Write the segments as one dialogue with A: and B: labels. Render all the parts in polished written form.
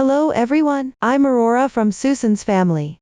A: Hello everyone, I'm Aurora from Susan's family.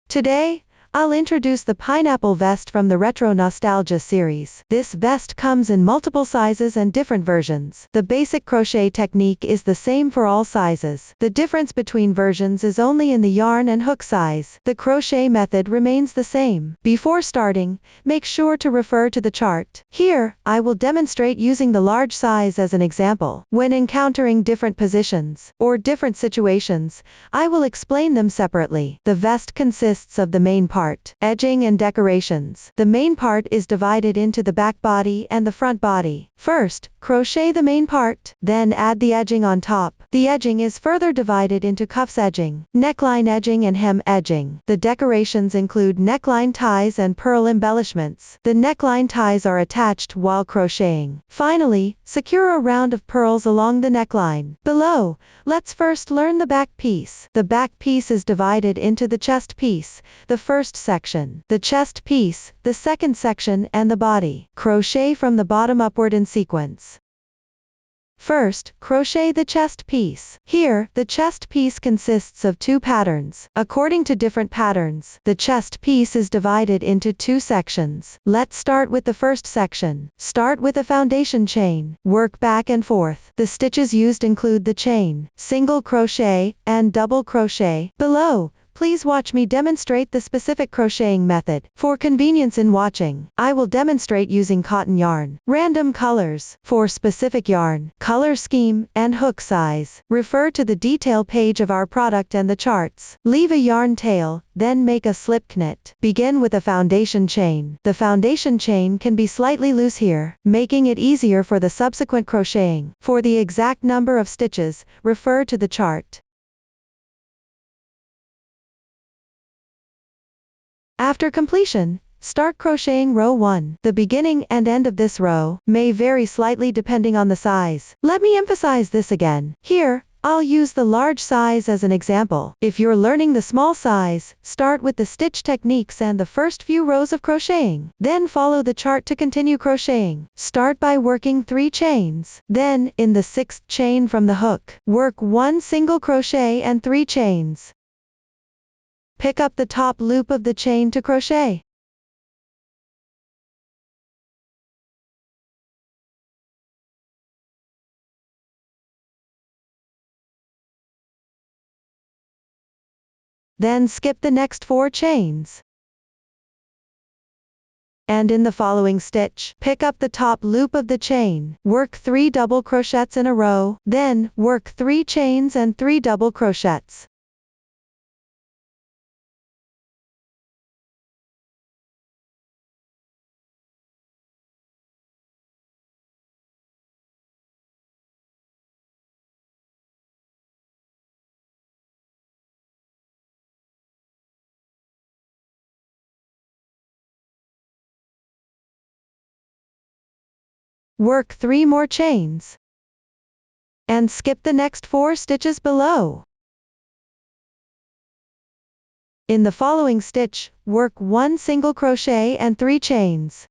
A: Today, I'll introduce the pineapple vest from the Retro Nostalgia series. This vest comes in multiple sizes and different versions. The basic crochet technique is the same for all sizes. The difference between versions is only in the yarn and hook size. The crochet method remains the same. Before starting, make sure to refer to the chart. Here, I will demonstrate using the large size as an example. When encountering different positions or different situations, I will explain them separately. The vest consists of the main part, edging and decorations. The main part is divided into the back body and the front body. First, crochet the main part, then add the edging on top. The edging is further divided into cuffs edging, neckline edging and hem edging. The decorations include neckline ties and pearl embellishments. The neckline ties are attached while crocheting. Finally, secure a round of pearls along the neckline. Below, let's first learn the back piece. The back piece is divided into the chest piece, the first section, the chest piece, the second section and the body. Crochet from the bottom upward in sequence. First, crochet the chest piece. Here, the chest piece consists of two patterns. According to different patterns, the chest piece is divided into two sections. Let's start with the first section. Start with a foundation chain. Work back and forth. The stitches used include the chain, single crochet, and double crochet. Below, please watch me demonstrate the specific crocheting method. For convenience in watching, I will demonstrate using cotton yarn. Random colors. For specific yarn, color scheme, and hook size, refer to the detail page of our product and the charts. Leave a yarn tail, then make a slip knit. Begin with a foundation chain. The foundation chain can be slightly loose here, making it easier for the subsequent crocheting. For the exact number of stitches, refer to the chart. After completion, start crocheting row 1. The beginning and end of this row may vary slightly depending on the size. Let me emphasize this again. Here, I'll use the large size as an example. If you're learning the small size, start with the stitch techniques and the first few rows of crocheting. Then follow the chart to continue crocheting. Start by working 3 chains. Then, in the 6th chain from the hook, work 1 single crochet and 3 chains. Pick up the top loop of the chain to crochet. Then skip the next 4 chains. And in the following stitch, pick up the top loop of the chain. Work 3 double crochets in a row, then work 3 chains and 3 double crochets. Work 3 more chains. And skip the next 4 stitches below. In the following stitch, work 1 single crochet and 3 chains.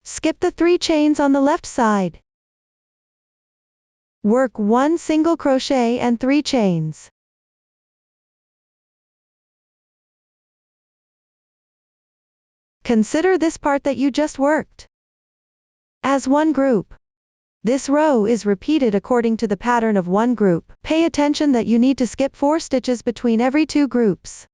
A: Skip the 3 chains on the left side. Work 1 single crochet and 3 chains. Consider this part that you just worked as one group. This row is repeated according to the pattern of one group. Pay attention that you need to skip 4 stitches between every 2 groups.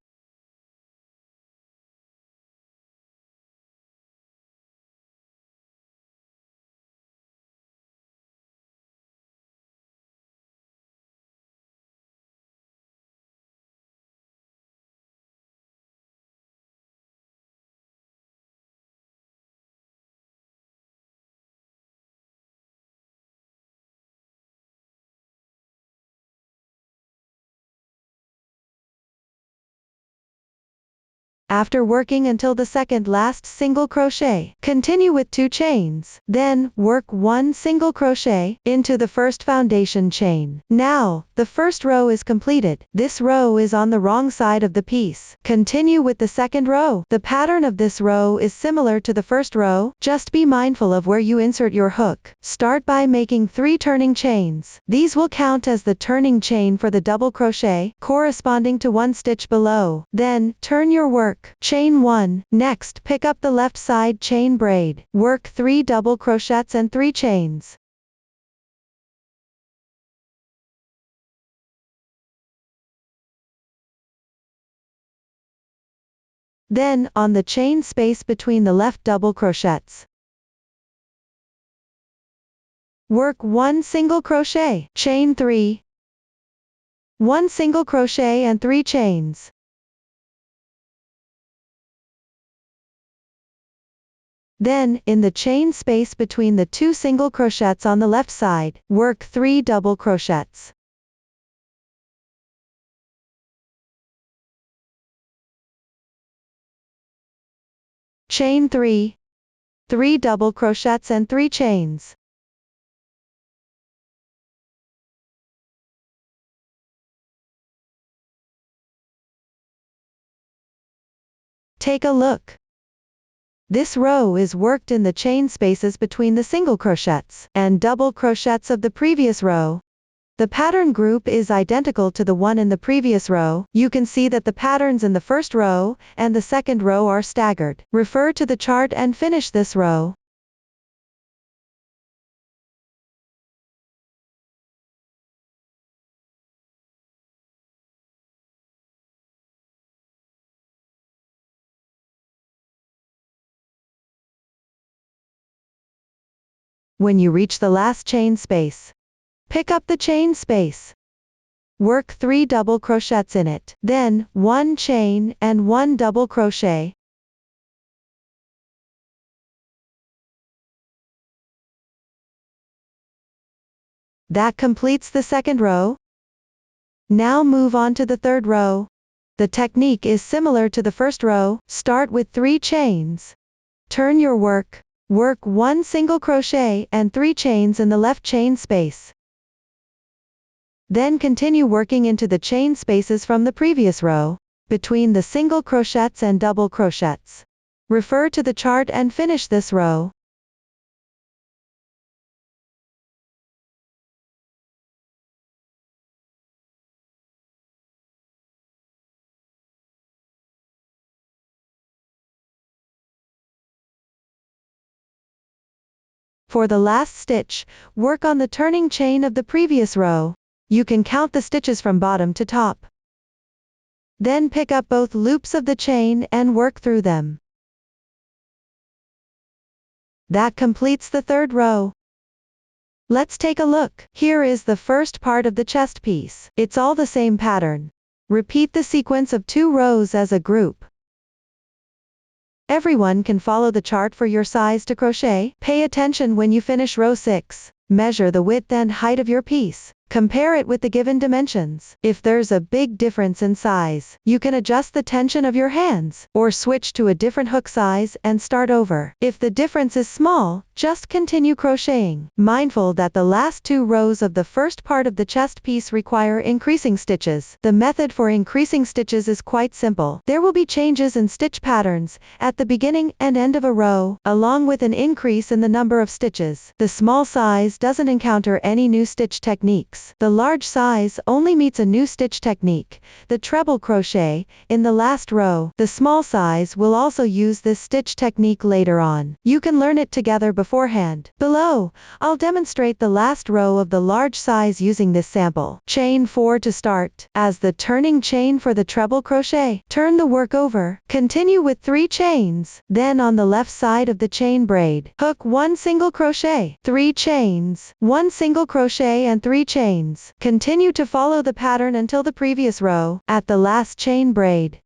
A: After working until the second last single crochet, continue with 2 chains. Then, work 1 single crochet into the first foundation chain. Now, the first row is completed. This row is on the wrong side of the piece. Continue with the second row. The pattern of this row is similar to the first row, just be mindful of where you insert your hook. Start by making 3 turning chains. These will count as the turning chain for the double crochet, corresponding to 1 stitch below. Then, turn your work. Chain 1. Next, pick up the left side chain braid. Work 3 double crochets and 3 chains. Then, on the chain space between the left double crochets, work 1 single crochet, chain 3, 1 single crochet and 3 chains. Then, in the chain space between the 2 single crochets on the left side, work 3 double crochets. Chain 3, 3 double crochets and 3 chains. Take a look. This row is worked in the chain spaces between the single crochets and double crochets of the previous row. The pattern group is identical to the one in the previous row. You can see that the patterns in the first row and the second row are staggered. Refer to the chart and finish this row. When you reach the last chain space, pick up the chain space. Work 3 double crochets in it. Then, 1 chain and 1 double crochet. That completes the second row. Now move on to the third row. The technique is similar to the first row. Start with 3 chains. Turn your work. Work 1 single crochet and 3 chains in the left chain space. Then continue working into the chain spaces from the previous row, between the single crochets and double crochets. Refer to the chart and finish this row. For the last stitch, work on the turning chain of the previous row. You can count the stitches from bottom to top. Then pick up both loops of the chain and work through them. That completes the third row. Let's take a look. Here is the first part of the chest piece. It's all the same pattern. Repeat the sequence of 2 rows as a group. Everyone can follow the chart for your size to crochet. Pay attention when you finish row 6. Measure the width and height of your piece. Compare it with the given dimensions. If there's a big difference in size, you can adjust the tension of your hands, or switch to a different hook size and start over. If the difference is small, just continue crocheting. Mindful that the last 2 rows of the first part of the chest piece require increasing stitches. The method for increasing stitches is quite simple. There will be changes in stitch patterns at the beginning and end of a row, along with an increase in the number of stitches. The small size doesn't encounter any new stitch techniques. The large size only meets a new stitch technique, the treble crochet, in the last row. The small size will also use this stitch technique later on. You can learn it together beforehand. Below, I'll demonstrate the last row of the large size using this sample. Chain 4 to start. As the turning chain for the treble crochet, turn the work over. Continue with 3 chains. Then on the left side of the chain braid, hook 1 single crochet, 3 chains, 1 single crochet and 3 chains. Continue to follow the pattern until the previous row, at the last chain braid.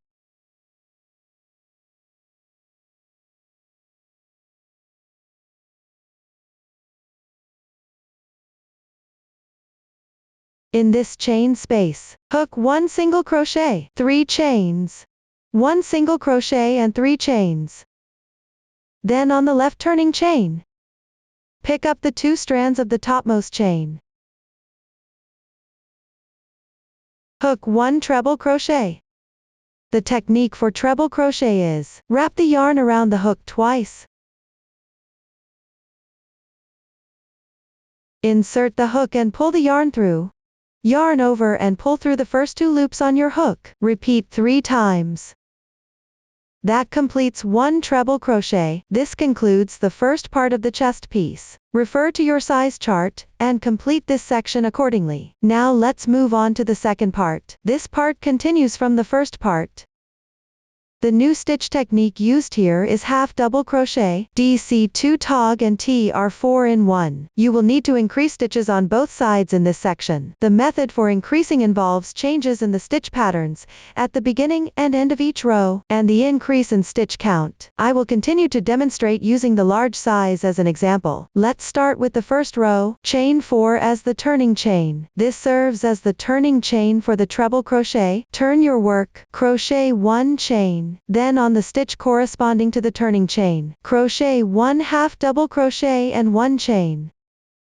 A: In this chain space, hook 1 single crochet, 3 chains, 1 single crochet and 3 chains. Then on the left turning chain, pick up the 2 strands of the topmost chain. Hook 1 treble crochet. The technique for treble crochet is, wrap the yarn around the hook twice. Insert the hook and pull the yarn through. Yarn over and pull through the first 2 loops on your hook. Repeat 3 times. That completes 1 treble crochet. This concludes the first part of the chest piece. Refer to your size chart, and complete this section accordingly. Now let's move on to the second part. This part continues from the first part. The new stitch technique used here is half double crochet, DC2 tog and T are 4 in 1. You will need to increase stitches on both sides in this section. The method for increasing involves changes in the stitch patterns at the beginning and end of each row, and the increase in stitch count. I will continue to demonstrate using the large size as an example. Let's start with the first row, chain 4 as the turning chain. This serves as the turning chain for the treble crochet. Turn your work, crochet 1 chain. Then on the stitch corresponding to the turning chain, crochet 1 half double crochet and 1 chain.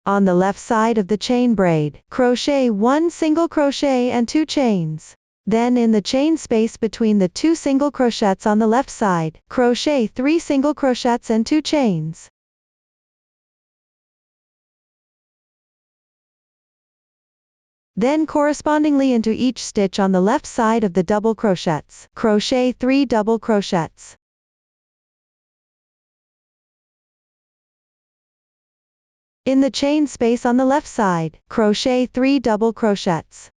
A: On the left side of the chain braid, crochet 1 single crochet and 2 chains. Then in the chain space between the 2 single crochets on the left side, crochet 3 single crochets and 2 chains. Then correspondingly into each stitch on the left side of the double crochets, crochet 3 double crochets. In the chain space on the left side, crochet 3 double crochets.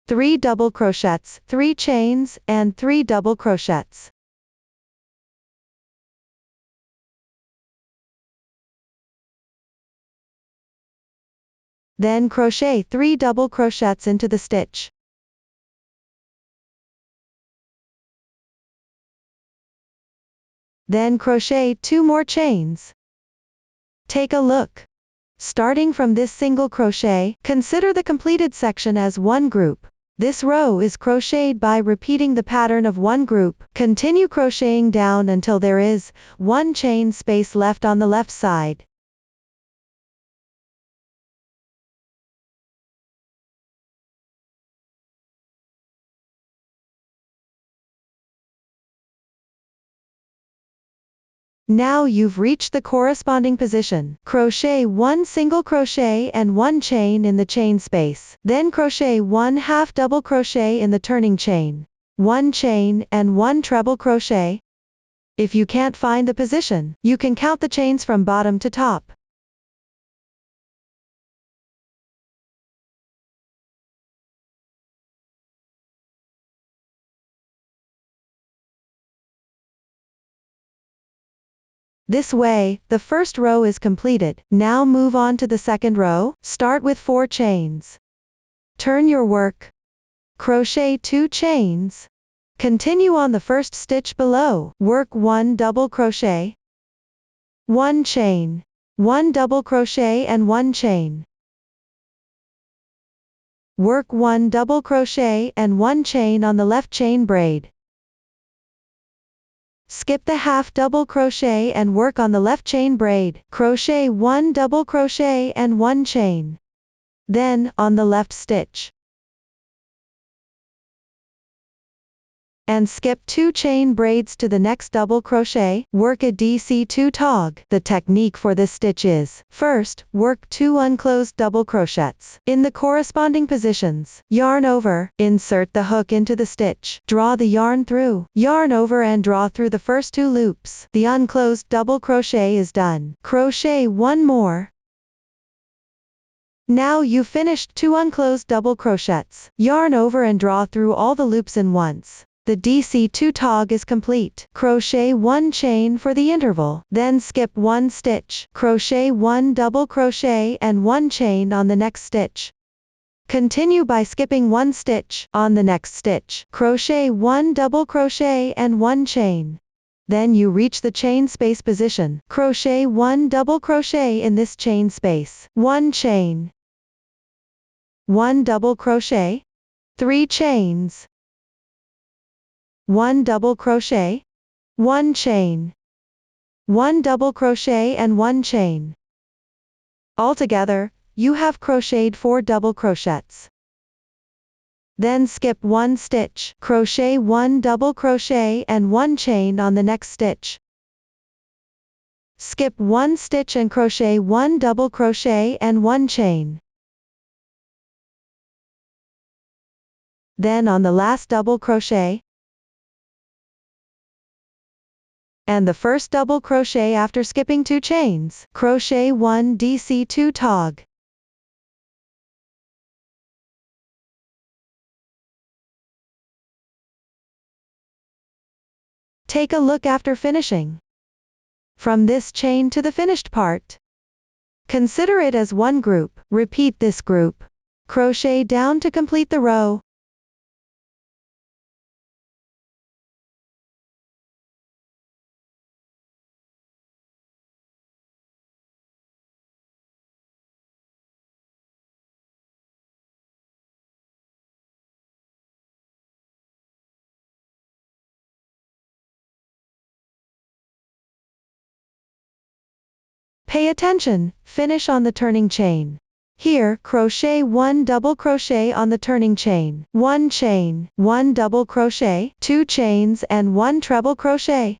A: 3 double crochets, 3 chains, and 3 double crochets. Then crochet 3 double crochets into the stitch. Then crochet 2 more chains. Take a look. Starting from this single crochet, consider the completed section as one group. This row is crocheted by repeating the pattern of one group. Continue crocheting down until there is 1 chain space left on the left side. Now you've reached the corresponding position. Crochet 1 single crochet and 1 chain in the chain space. Then crochet 1 half double crochet in the turning chain. 1 chain and 1 treble crochet. If you can't find the position, you can count the chains from bottom to top. This way, the first row is completed. Now move on to the second row. Start with 4 chains. Turn your work. Crochet 2 chains. Continue on the first stitch below. Work 1 double crochet, 1 chain, 1 double crochet and 1 chain. Work 1 double crochet and 1 chain on the left chain braid. Skip the half double crochet and work on the left chain braid. Crochet 1 double crochet and 1 chain. Then, on the left stitch, and skip 2 chain braids to the next double crochet. Work a DC2 tog. The technique for this stitch is, first, work 2 unclosed double crochets in the corresponding positions. Yarn over, insert the hook into the stitch, draw the yarn through, yarn over and draw through the first 2 loops. The unclosed double crochet is done. Crochet 1 more. Now you've finished 2 unclosed double crochets. Yarn over and draw through all the loops in once. The DC2 tog is complete. Crochet 1 chain for the interval. Then skip 1 stitch. Crochet 1 double crochet and 1 chain on the next stitch. Continue by skipping 1 stitch. On the next stitch, crochet 1 double crochet and 1 chain. Then you reach the chain space position. Crochet 1 double crochet in this chain space. 1 chain. 1 double crochet. 3 chains, 1 double crochet, 1 chain, 1 double crochet and 1 chain. Altogether, you have crocheted 4 double crochets. Then skip 1 stitch, crochet 1 double crochet and 1 chain on the next stitch. Skip 1 stitch and crochet 1 double crochet and 1 chain. Then on the last double crochet, and the first double crochet after skipping 2 chains, crochet 1 DC2 tog. Take a look after finishing. From this chain to the finished part. Consider it as one group, repeat this group. Crochet down to complete the row. Pay attention, finish on the turning chain. Here, crochet 1 double crochet on the turning chain, 1 chain, 1 double crochet, 2 chains and 1 treble crochet.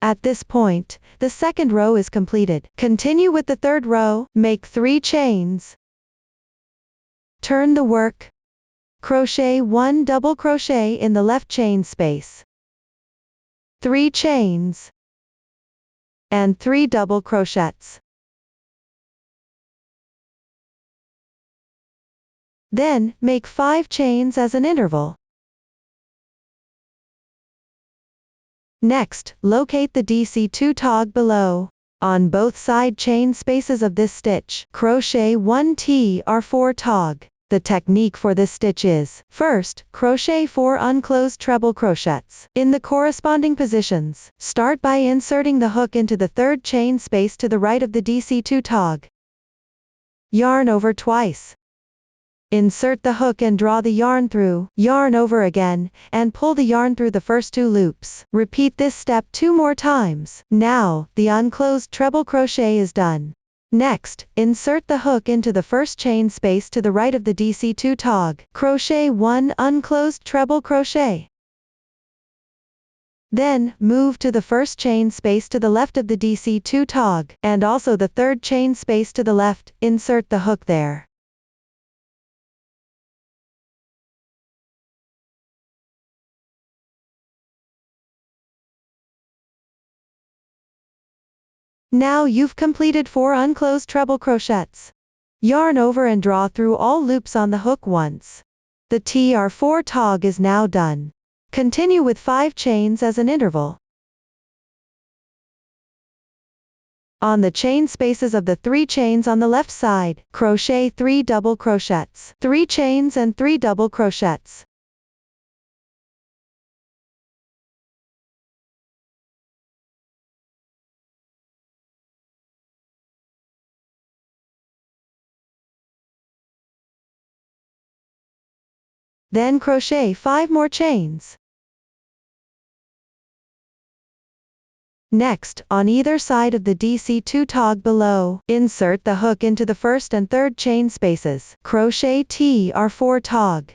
A: At this point, the second row is completed. Continue with the third row, make 3 chains. Turn the work. Crochet 1 double crochet in the left chain space. 3 chains. And 3 double crochets. Then, make 5 chains as an interval. Next, locate the DC2 tog below. On both side chain spaces of this stitch, crochet 1 TR4 tog. The technique for this stitch is, first, crochet 4 unclosed treble crochets. In the corresponding positions, start by inserting the hook into the third chain space to the right of the DC2 tog. Yarn over twice. Insert the hook and draw the yarn through, yarn over again, and pull the yarn through the first 2 loops. Repeat this step 2 more times. Now, the unclosed treble crochet is done. Next, insert the hook into the first chain space to the right of the DC2 tog. Crochet 1 unclosed treble crochet. Then, move to the first chain space to the left of the DC2 tog, and also the third chain space to the left, insert the hook there. Now you've completed 4 unclosed treble crochets. Yarn over and draw through all loops on the hook once. The TR4 tog is now done. Continue with 5 chains as an interval. On the chain spaces of the 3 chains on the left side, crochet 3 double crochets, 3 chains and 3 double crochets. Then crochet 5 more chains. Next, on either side of the DC2 tog below, insert the hook into the first and third chain spaces. Crochet TR4 tog.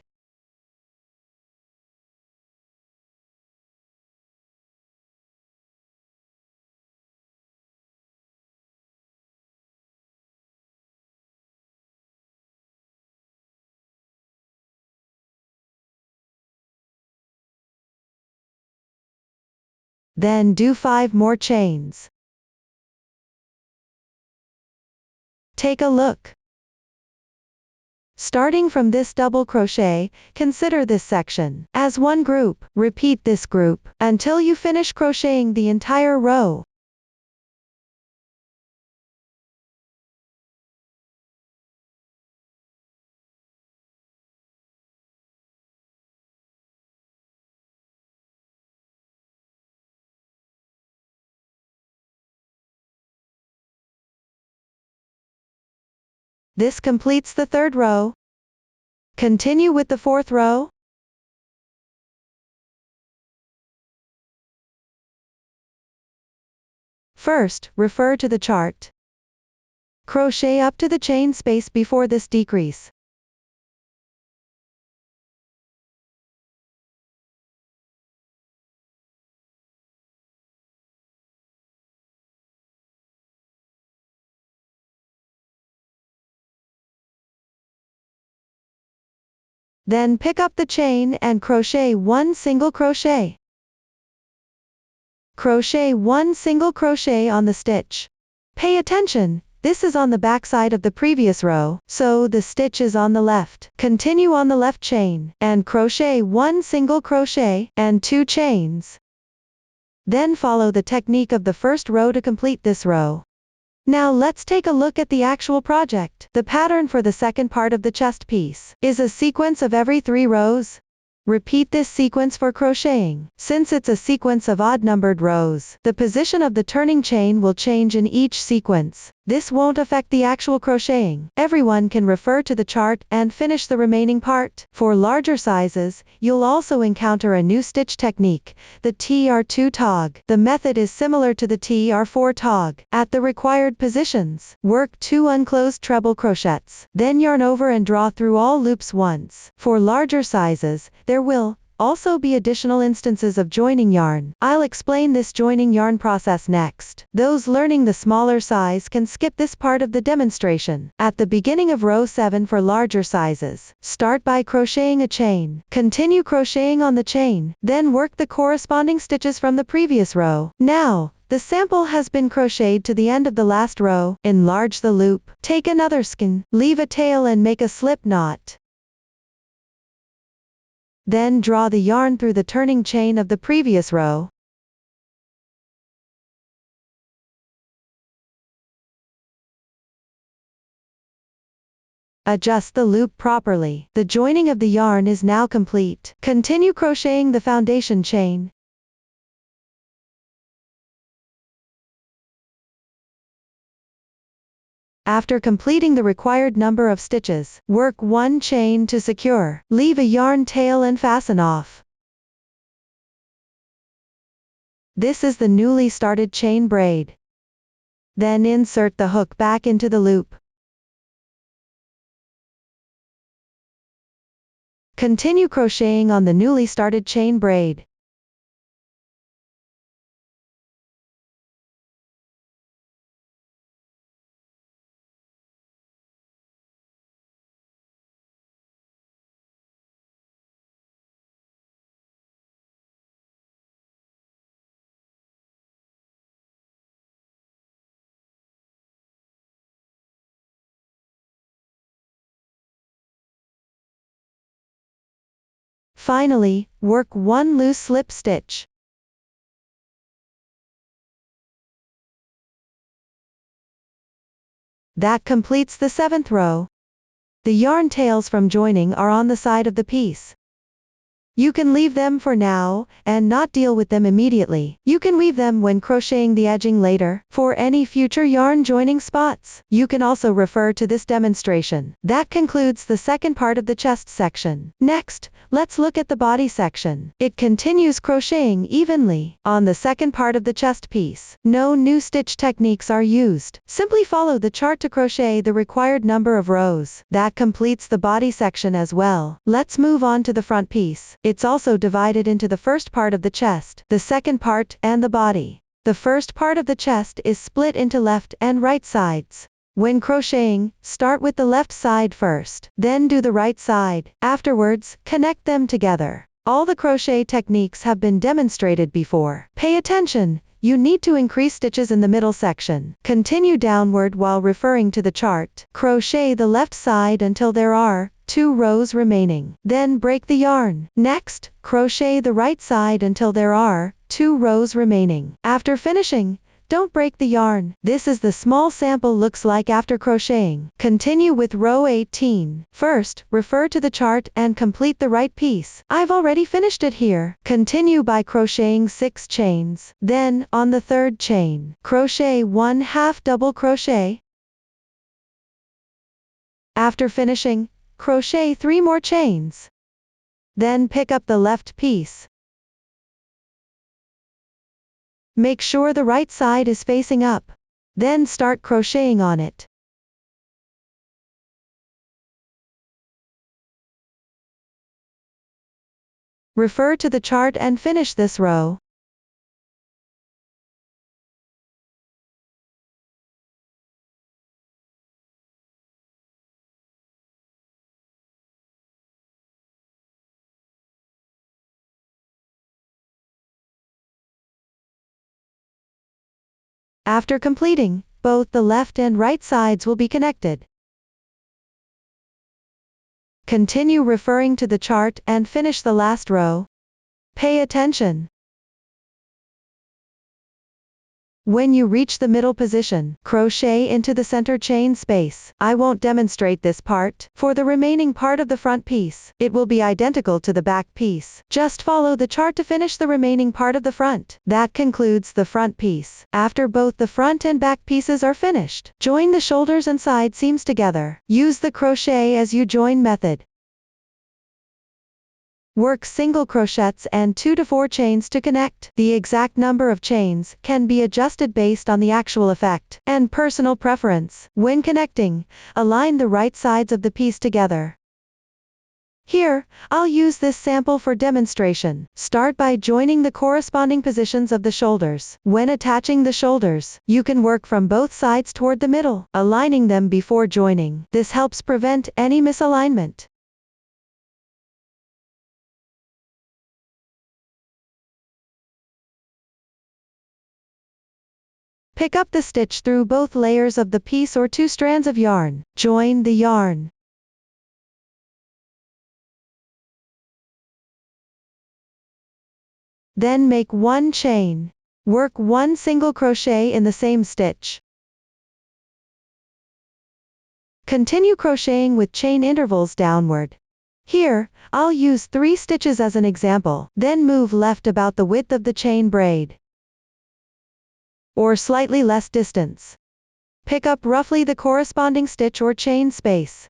A: Then do 5 more chains. Take a look. Starting from this double crochet, consider this section as one group. Repeat this group until you finish crocheting the entire row. This completes the third row. Continue with the fourth row. First, refer to the chart. Crochet up to the chain space before this decrease. Then pick up the chain and crochet 1 single crochet. Crochet 1 single crochet on the stitch. Pay attention, this is on the back side of the previous row, so the stitch is on the left. Continue on the left chain, and crochet 1 single crochet, and 2 chains. Then follow the technique of the first row to complete this row. Now let's take a look at the actual project. The pattern for the second part of the chest piece is a sequence of every 3 rows. Repeat this sequence for crocheting. Since it's a sequence of odd-numbered rows, the position of the turning chain will change in each sequence. This won't affect the actual crocheting. Everyone can refer to the chart and finish the remaining part. For larger sizes, you'll also encounter a new stitch technique, the TR2 tog. The method is similar to the TR4 tog. At the required positions, work 2 unclosed treble crochets. Then yarn over and draw through all loops once. For larger sizes, there will also be additional instances of joining yarn. I'll explain this joining yarn process next. Those learning the smaller size can skip this part of the demonstration. At the beginning of row 7 for larger sizes, start by crocheting a chain. Continue crocheting on the chain, then work the corresponding stitches from the previous row. Now, the sample has been crocheted to the end of the last row. Enlarge the loop. Take another skein, leave a tail and make a slip knot. Then draw the yarn through the turning chain of the previous row. Adjust the loop properly. The joining of the yarn is now complete. Continue crocheting the foundation chain. After completing the required number of stitches, work 1 chain to secure. Leave a yarn tail and fasten off. This is the newly started chain braid. Then insert the hook back into the loop. Continue crocheting on the newly started chain braid. Finally, work 1 loose slip stitch. That completes the 7th row. The yarn tails from joining are on the side of the piece. You can leave them for now, and not deal with them immediately. You can weave them when crocheting the edging later. For any future yarn joining spots, you can also refer to this demonstration. That concludes the second part of the chest section. Next, let's look at the body section. It continues crocheting evenly. On the second part of the chest piece, no new stitch techniques are used. Simply follow the chart to crochet the required number of rows. That completes the body section as well. Let's move on to the front piece. It's also divided into the first part of the chest, the second part, and the body. The first part of the chest is split into left and right sides. When crocheting, start with the left side first, then do the right side. Afterwards, connect them together. All the crochet techniques have been demonstrated before. Pay attention, you need to increase stitches in the middle section. Continue downward while referring to the chart. Crochet the left side until there are 2 rows remaining. Then break the yarn. Next, crochet the right side until there are 2 rows remaining. After finishing, don't break the yarn. This is the small sample looks like after crocheting. Continue with row 18. First, refer to the chart and complete the right piece. I've already finished it here. Continue by crocheting 6 chains. Then, on the 3rd chain, crochet 1/2 double crochet. After finishing, crochet 3 more chains. Then pick up the left piece. Make sure the right side is facing up. Then start crocheting on it. Refer to the chart and finish this row. After completing, both the left and right sides will be connected. Continue referring to the chart and finish the last row. Pay attention. When you reach the middle position, crochet into the center chain space. I won't demonstrate this part. For the remaining part of the front piece, it will be identical to the back piece. Just follow the chart to finish the remaining part of the front. That concludes the front piece. After both the front and back pieces are finished, join the shoulders and side seams together. Use the crochet as you join method. Work single crochets and 2 to 4 chains to connect. The exact number of chains can be adjusted based on the actual effect and personal preference. When connecting, align the right sides of the piece together. Here, I'll use this sample for demonstration. Start by joining the corresponding positions of the shoulders. When attaching the shoulders, you can work from both sides toward the middle, aligning them before joining. This helps prevent any misalignment. Pick up the stitch through both layers of the piece or 2 strands of yarn. Join the yarn. Then make 1 chain. Work 1 single crochet in the same stitch. Continue crocheting with chain intervals downward. Here, I'll use 3 stitches as an example. Then move left about the width of the chain braid, or slightly less distance. Pick up roughly the corresponding stitch or chain space.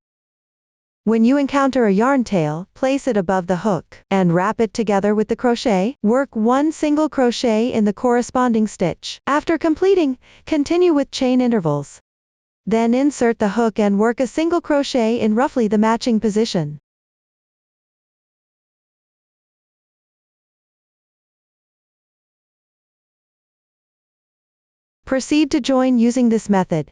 A: When you encounter a yarn tail, place it above the hook, and wrap it together with the crochet. Work 1 single crochet in the corresponding stitch. After completing, continue with chain intervals. Then insert the hook and work a single crochet in roughly the matching position. Proceed to join using this method.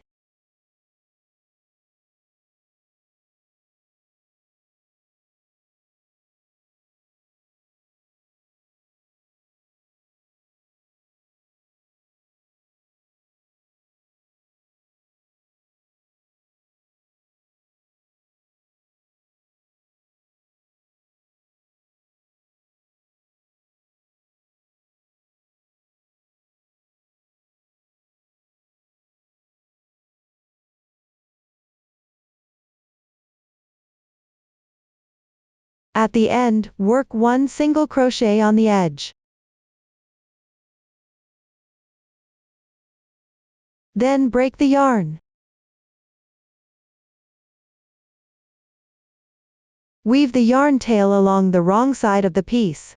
A: At the end, work 1 single crochet on the edge. Then break the yarn. Weave the yarn tail along the wrong side of the piece.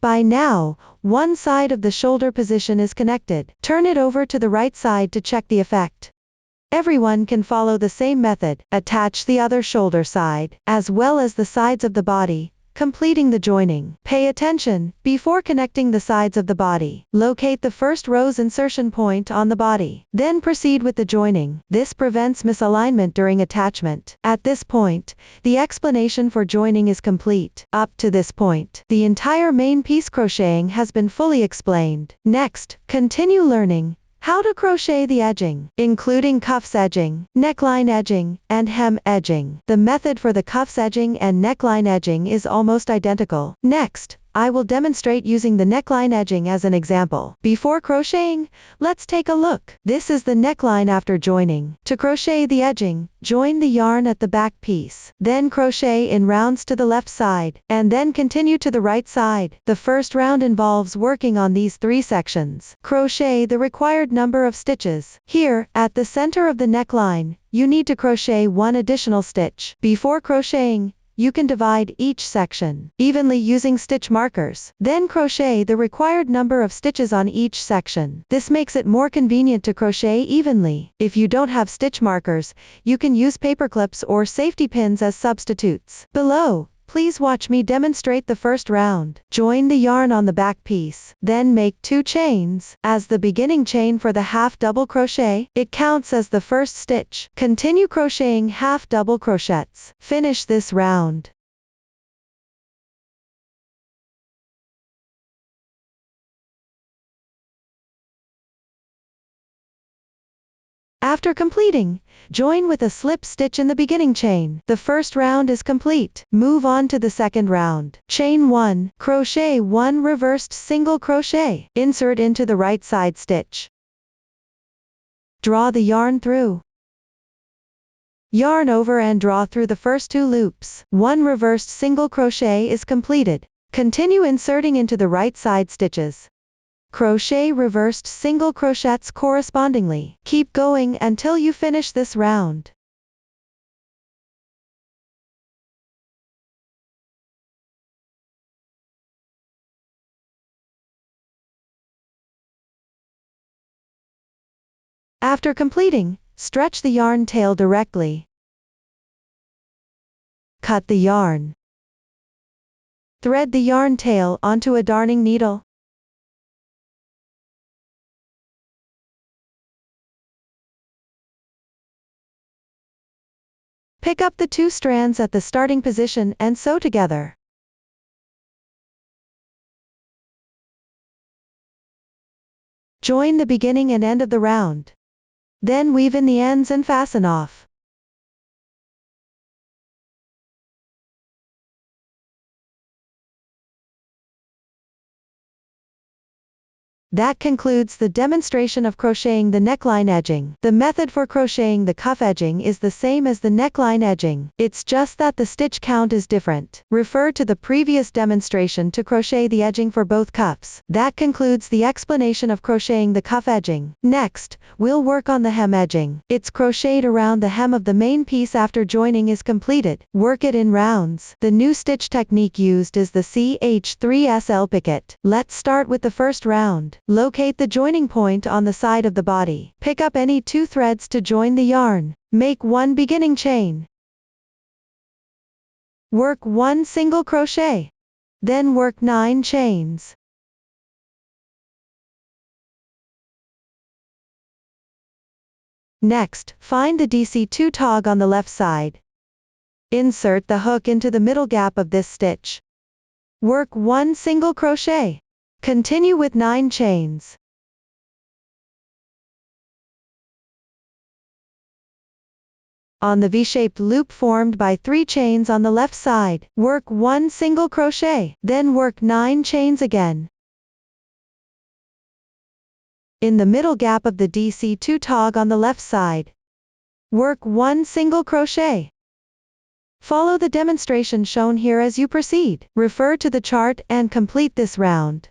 A: By now, one side of the shoulder position is connected. Turn it over to the right side to check the effect. Everyone can follow the same method. Attach the other shoulder side, as well as the sides of the body, completing the joining. Pay attention, before connecting the sides of the body, locate the first row's insertion point on the body. Then proceed with the joining. This prevents misalignment during attachment. At this point, the explanation for joining is complete. Up to this point, the entire main piece crocheting has been fully explained. Next, continue learning how to crochet the edging, including cuffs edging, neckline edging, and hem edging. The method for the cuffs edging and neckline edging is almost identical. Next, I will demonstrate using the neckline edging as an example. Before crocheting, let's take a look. This is the neckline after joining. To crochet the edging, join the yarn at the back piece. Then crochet in rounds to the left side, and then continue to the right side. The first round involves working on these 3 sections. Crochet the required number of stitches. Here, at the center of the neckline, you need to crochet 1 additional stitch. Before crocheting, you can divide each section evenly using stitch markers. Then crochet the required number of stitches on each section. This makes it more convenient to crochet evenly. If you don't have stitch markers, you can use paper clips or safety pins as substitutes. Below, please watch me demonstrate the first round. Join the yarn on the back piece. Then make 2 chains. As the beginning chain for the half double crochet, it counts as the first stitch. Continue crocheting half double crochets. Finish this round. After completing, join with a slip stitch in the beginning chain. The first round is complete. Move on to the second round. Chain 1, crochet 1 reversed single crochet. Insert into the right side stitch. Draw the yarn through. Yarn over and draw through the first 2 loops. 1 reversed single crochet is completed. Continue inserting into the right side stitches. Crochet reversed single crochets correspondingly. Keep going until you finish this round. After completing, stretch the yarn tail directly. Cut the yarn. Thread the yarn tail onto a darning needle. Pick up the 2 strands at the starting position and sew together. Join the beginning and end of the round. Then weave in the ends and fasten off. That concludes the demonstration of crocheting the neckline edging. The method for crocheting the cuff edging is the same as the neckline edging. It's just that the stitch count is different. Refer to the previous demonstration to crochet the edging for both cuffs. That concludes the explanation of crocheting the cuff edging. Next, we'll work on the hem edging. It's crocheted around the hem of the main piece after joining is completed. Work it in rounds. The new stitch technique used is the CH3SL picket. Let's start with the first round. Locate the joining point on the side of the body. Pick up any 2 threads to join the yarn. Make 1 beginning chain. Work 1 single crochet. Then work 9 chains. Next, find the DC2 tog on the left side. Insert the hook into the middle gap of this stitch. Work 1 single crochet. Continue with 9 chains. On the V-shaped loop formed by 3 chains on the left side, work 1 single crochet, then work 9 chains again. In the middle gap of the DC2 tog on the left side, work 1 single crochet. Follow the demonstration shown here as you proceed. Refer to the chart and complete this round.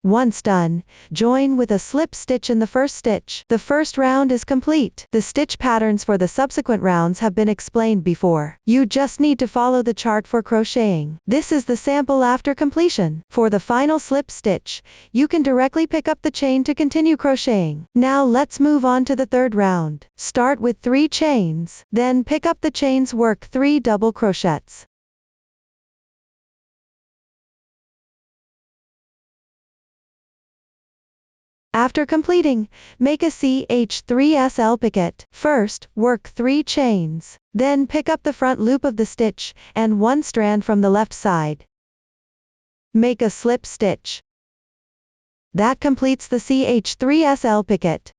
A: Once done, join with a slip stitch in the first stitch. The first round is complete. The stitch patterns for the subsequent rounds have been explained before. You just need to follow the chart for crocheting. This is the sample after completion. For the final slip stitch, you can directly pick up the chain to continue crocheting. Now let's move on to the third round. Start with 3 chains, then pick up the chains, work 3 double crochets. After completing, make a CH3SL picket. First, work 3 chains. Then pick up the front loop of the stitch, and 1 strand from the left side. Make a slip stitch. That completes the CH3SL picket.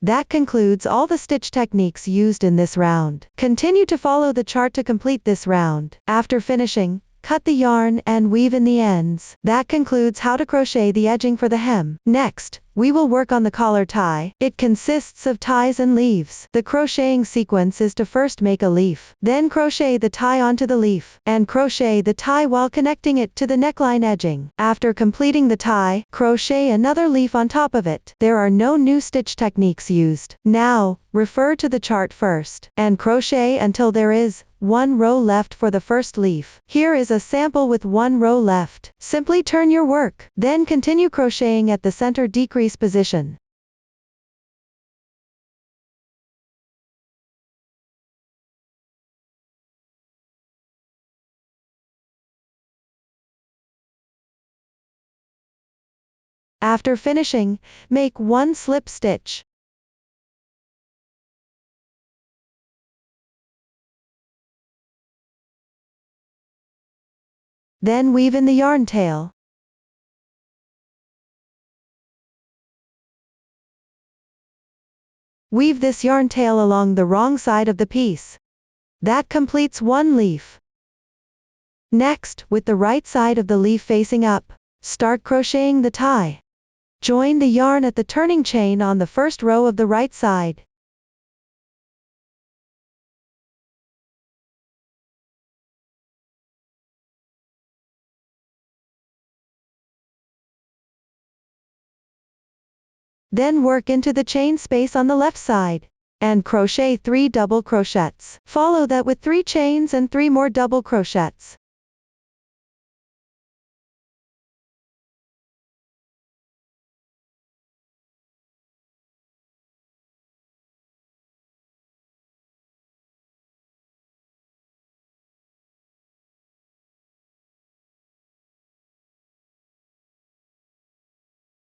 A: That concludes all the stitch techniques used in this round. Continue to follow the chart to complete this round. After finishing, cut the yarn and weave in the ends. That concludes how to crochet the edging for the hem. Next, we will work on the collar tie. It consists of ties and leaves. The crocheting sequence is to first make a leaf, then crochet the tie onto the leaf, and crochet the tie while connecting it to the neckline edging. After completing the tie, crochet another leaf on top of it. There are no new stitch techniques used. Now, refer to the chart first, and crochet until there is 1 row left for the first leaf. Here is a sample with 1 row left. Simply turn your work, then continue crocheting at the center decrease position. After finishing, make 1 slip stitch. Then weave in the yarn tail. Weave this yarn tail along the wrong side of the piece. That completes 1 leaf. Next, with the right side of the leaf facing up, start crocheting the tie. Join the yarn at the turning chain on the first row of the right side. Then work into the chain space on the left side, and crochet 3 double crochets. Follow that with 3 chains and 3 more double crochets.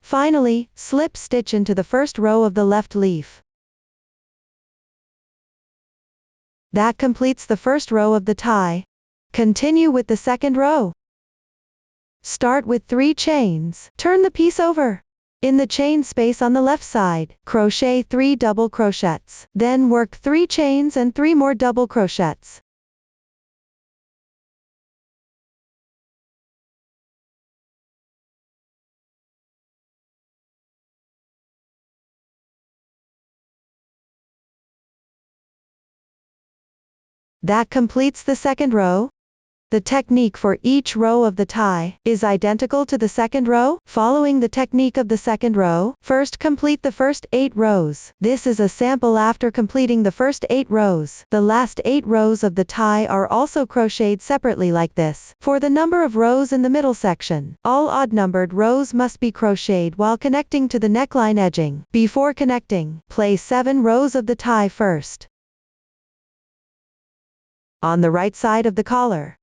A: Finally, slip stitch into the first row of the left leaf. That completes the first row of the tie. Continue with the second row. Start with 3 chains. Turn the piece over. In the chain space on the left side, crochet 3 double crochets. Then work 3 chains and 3 more double crochets. That completes the second row. The technique for each row of the tie is identical to the second row. Following the technique of the second row, first complete the first 8 rows. This is a sample after completing the first 8 rows. The last 8 rows of the tie are also crocheted separately like this. For the number of rows in the middle section, all odd-numbered rows must be crocheted while connecting to the neckline edging. Before connecting, place 7 rows of the tie first. On the right side of the collar,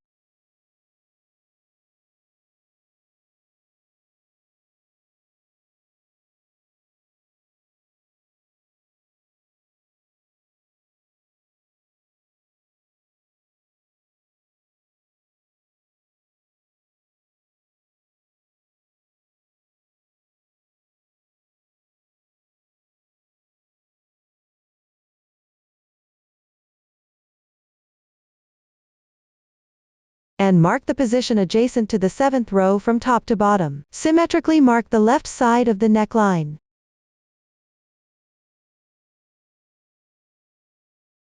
A: and mark the position adjacent to the 7th row from top to bottom. Symmetrically mark the left side of the neckline.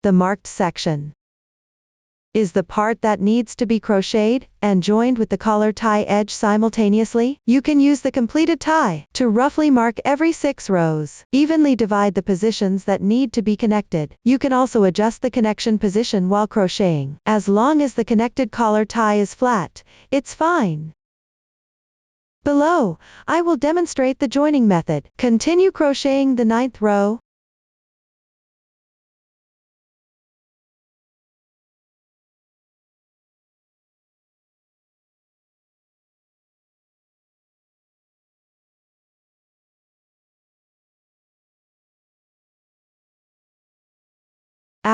A: The marked section is the part that needs to be crocheted and joined with the collar tie edge simultaneously. You can use the completed tie to roughly mark every 6 rows. Evenly divide the positions that need to be connected. You can also adjust the connection position while crocheting. As long as the connected collar tie is flat, it's fine. Below, I will demonstrate the joining method. Continue crocheting the 9th row.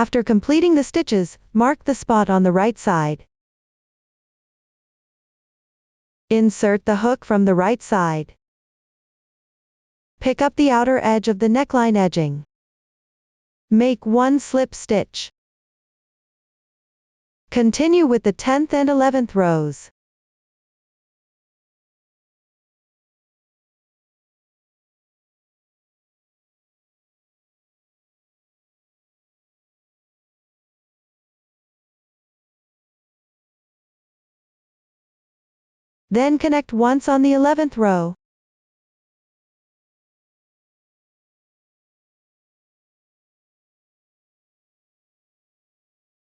A: After completing the stitches, mark the spot on the right side. Insert the hook from the right side. Pick up the outer edge of the neckline edging. Make one slip stitch. Continue with the 10th and 11th rows. Then connect once on the 11th row.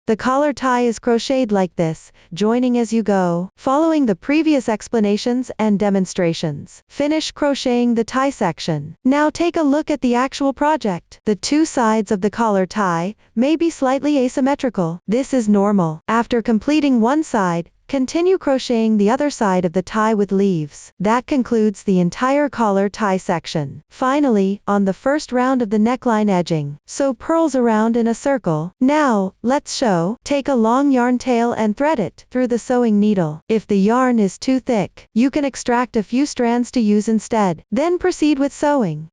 A: The collar tie is crocheted like this, joining as you go, following the previous explanations and demonstrations. Finish crocheting the tie section. Now take a look at the actual project. The two sides of the collar tie may be slightly asymmetrical. This is normal. After completing one side, continue crocheting the other side of the tie with leaves. That concludes the entire collar tie section. Finally, on the first round of the neckline edging, sew pearls around in a circle. Now, let's sew. Take a long yarn tail and thread it through the sewing needle. If the yarn is too thick, you can extract a few strands to use instead. Then proceed with sewing.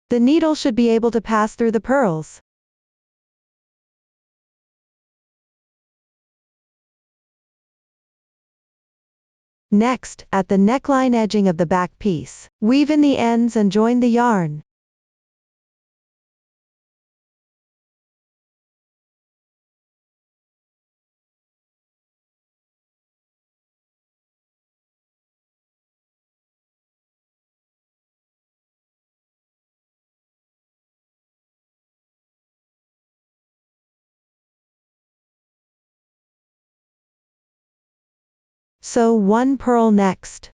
A: The needle should be able to pass through the pearls. Next, at the neckline edging of the back piece, weave in the ends and join the yarn. Sew one pearl next.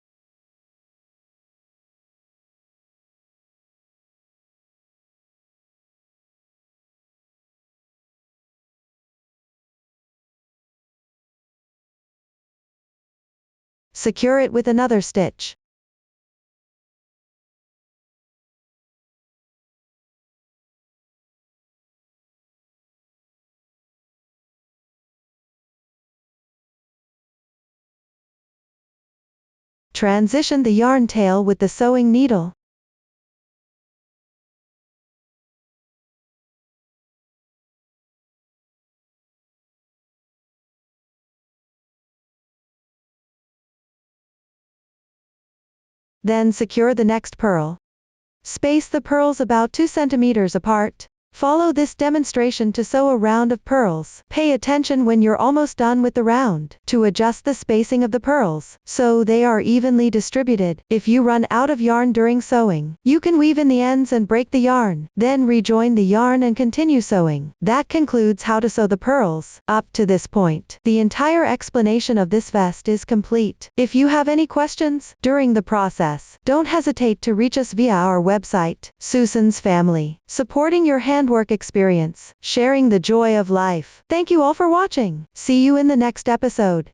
A: Secure it with another stitch. Transition the yarn tail with the sewing needle. Then secure the next pearl. Space the pearls about 2 centimeters apart. Follow this demonstration to sew a round of pearls. Pay attention when you're almost done with the round, to adjust the spacing of the pearls, so they are evenly distributed. If you run out of yarn during sewing, you can weave in the ends and break the yarn, then rejoin the yarn and continue sewing. That concludes how to sew the pearls. Up to this point, the entire explanation of this vest is complete. If you have any questions during the process, don't hesitate to reach us via our website, Susan's Family, supporting your handwork experience, sharing the joy of life. Thank you all for watching. See you in the next episode.